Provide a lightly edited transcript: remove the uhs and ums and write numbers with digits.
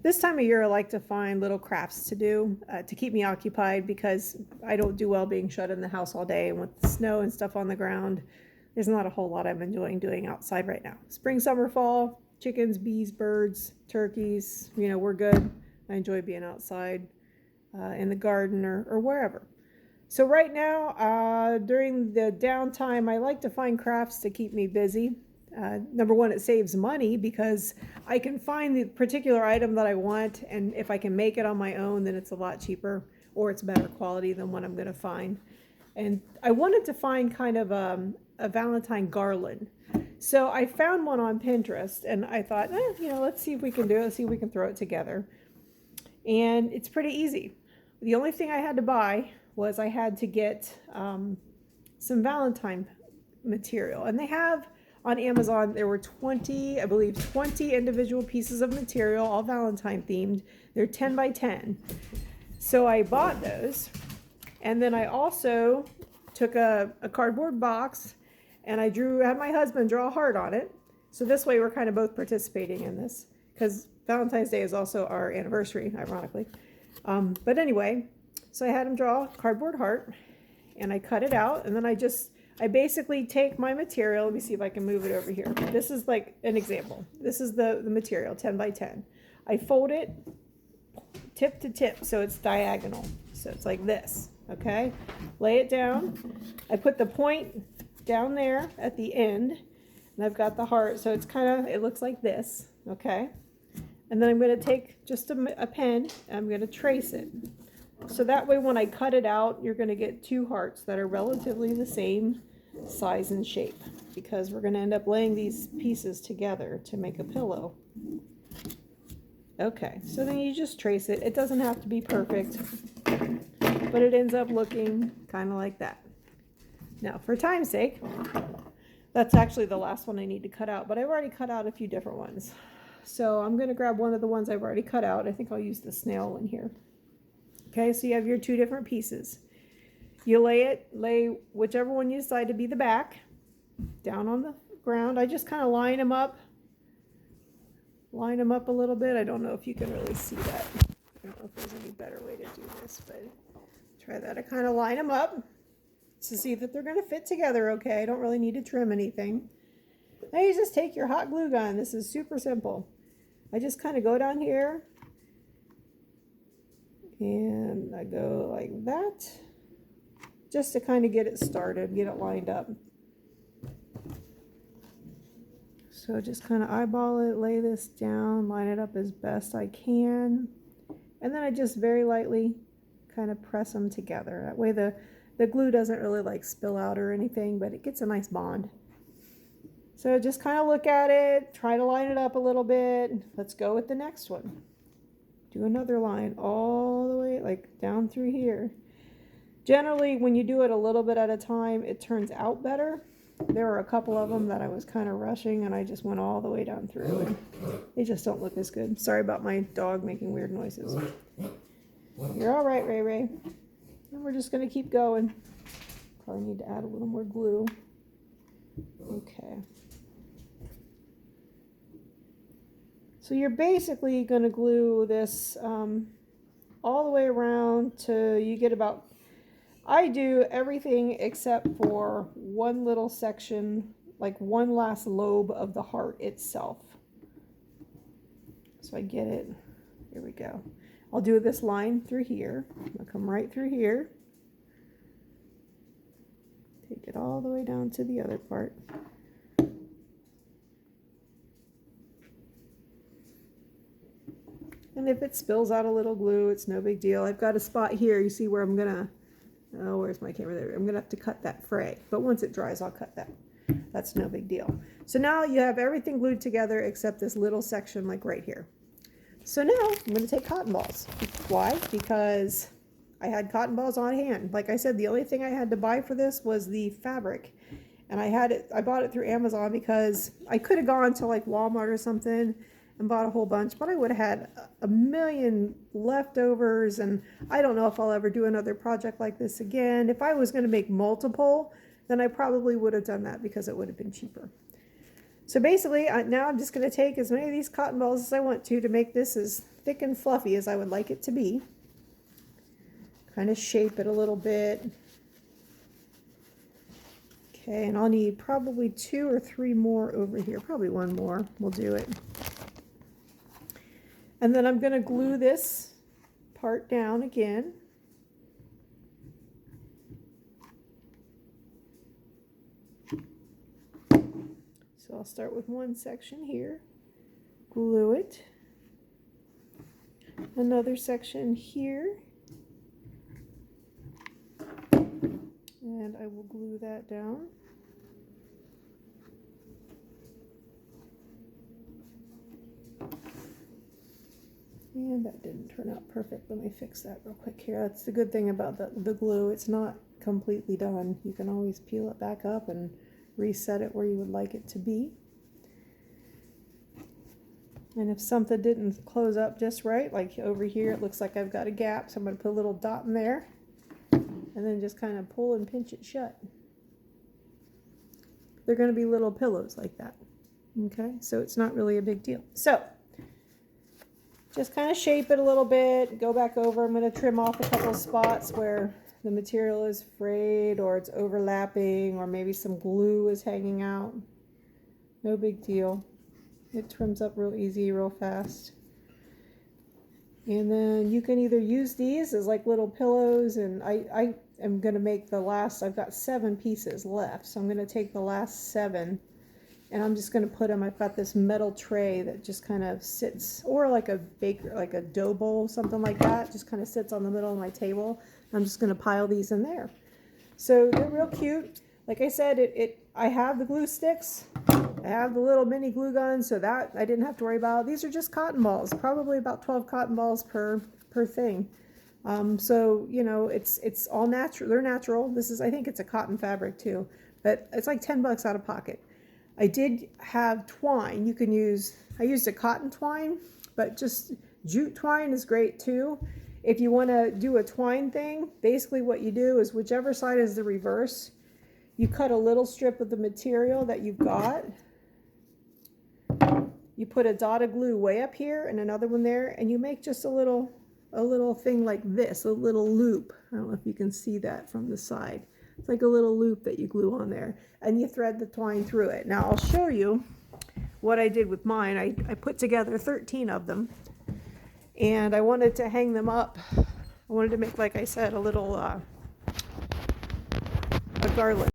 This time of year, I like to find little crafts to do to keep me occupied because I don't do well being shut in the house all day. And with the snow and stuff on the ground, there's not a whole lot I'm enjoying doing outside right now. Spring, summer, fall, chickens, bees, birds, turkeys, you know, we're good. I enjoy being outside in the garden or wherever. So right now, during the downtime, I like to find crafts to keep me busy. Number one, it saves money because I can find the particular item that I want, and if I can make it on my own, then it's a lot cheaper, or it's better quality than what I'm going to find. And I wanted to find kind of a Valentine garland. So I found one on Pinterest, and I thought, you know, let's see if we can do it, let's see if we can throw it together. And it's pretty easy. The only thing I had to buy was I had to get some Valentine material. And they have on Amazon, there were 20, I believe 20 individual pieces of material, all Valentine themed. They're 10 by 10. So I bought those. And then I also took a cardboard box and I had my husband draw a heart on it. So this way we're kind of both participating in this because Valentine's Day is also our anniversary, ironically. But anyway, so I had him draw a cardboard heart and I cut it out, and then I basically take my material. Let me see if I can move it over here. This is like an example. This is the material, 10 by 10. I fold it tip to tip so it's diagonal. So it's like this, okay? Lay it down. I put the point down there at the end, and I've got the heart, so it's it looks like this, okay? And then I'm going to take just a pen, and I'm going to trace it. So that way when I cut it out, you're going to get two hearts that are relatively the same size and shape, because we're going to end up laying these pieces together to make a pillow. Okay, so then you just trace it. It doesn't have to be perfect, but it ends up looking kind of like that. Now, for time's sake, that's actually the last one I need to cut out, but I've already cut out a few different ones. So I'm going to grab one of the ones I've already cut out. I think I'll use the snail one here. Okay, so you have your two different pieces. You lay whichever one you decide to be the back down on the ground. I just kind of line them up a little bit. I don't know if you can really see that. I don't know if there's any better way to do this, but try that. I kind of line them up to see that they're going to fit together okay. I don't really need to trim anything. Now you just take your hot glue gun. This is super simple. I just kind of go down here and I go like that just to kind of get it started, get it lined up. So just kind of eyeball it, lay this down, line it up as best I can, and then I just very lightly kind of press them together. That way the glue doesn't really like spill out or anything, but it gets a nice bond. So just kind of look at it, try to line it up a little bit. Let's go with the next one. Do another line all the way like down through here. Generally, when you do it a little bit at a time, it turns out better. There were a couple of them that I was kind of rushing and I just went all the way down through and they just don't look as good. Sorry about my dog making weird noises. You're all right, Ray Ray. And we're just going to keep going. Probably need to add a little more glue. Okay. So you're basically going to glue this all the way around till you get about, I do everything except for one little section, like one last lobe of the heart itself. So I get it. Here we go. I'll do this line through here. I'll come right through here. Take it all the way down to the other part. And if it spills out a little glue, it's no big deal. I've got a spot here. You see where I'm gonna, oh, where's my camera there? I'm gonna have to cut that fray. But once it dries, I'll cut that. That's no big deal. So now you have everything glued together except this little section like right here. So now I'm gonna take cotton balls. Why? Because I had cotton balls on hand. Like I said, the only thing I had to buy for this was the fabric. And I bought it through Amazon because I could have gone to like Walmart or something and bought a whole bunch, but I would have had a million leftovers, and I don't know if I'll ever do another project like this again. If I was going to make multiple, then I probably would have done that because it would have been cheaper. So basically, now I'm just going to take as many of these cotton balls as I want to make this as thick and fluffy as I would like it to be. Kind of shape it a little bit. Okay, and I'll need probably 2 or 3 more over here. Probably 1 more will do it. And then I'm going to glue this part down again. So I'll start with one section here, glue it. Another section here. And I will glue that down. And that didn't turn out perfect. Let me fix that real quick here. That's the good thing about the glue. It's not completely done. You can always peel it back up and reset it where you would like it to be. And if something didn't close up just right, like over here, it looks like I've got a gap. So I'm going to put a little dot in there and then just kind of pull and pinch it shut. They're going to be little pillows like that. Okay, so it's not really a big deal. So just kind of shape it a little bit, go back over. I'm going to trim off a couple of spots where the material is frayed or it's overlapping or maybe some glue is hanging out. No big deal. It trims up real easy, real fast. And then you can either use these as like little pillows, and I am going to make the last, I've got 7 pieces left, so I'm going to take the last 7 and I'm just going to put them, I've got this metal tray that just kind of sits, or like a baker, like a dough bowl, something like that, just kind of sits on the middle of my table. I'm just going to pile these in there. So they're real cute. Like I said, I have the glue sticks. I have the little mini glue gun, so that I didn't have to worry about. These are just cotton balls, probably about 12 cotton balls per thing. So, you know, it's all natural. They're natural. This is, I think it's a cotton fabric too, but it's like 10 bucks out of pocket. I did have twine. You can use, I used a cotton twine, but just jute twine is great too. If you want to do a twine thing, basically what you do is whichever side is the reverse, you cut a little strip of the material that you've got. You put a dot of glue way up here and another one there, and you make just a little thing like this, a little loop. I don't know if you can see that from the side. It's like a little loop that you glue on there, and you thread the twine through it. Now I'll show you what I did with mine. I put together 13 of them, and I wanted to hang them up. I wanted to make, like I said, a little a garland.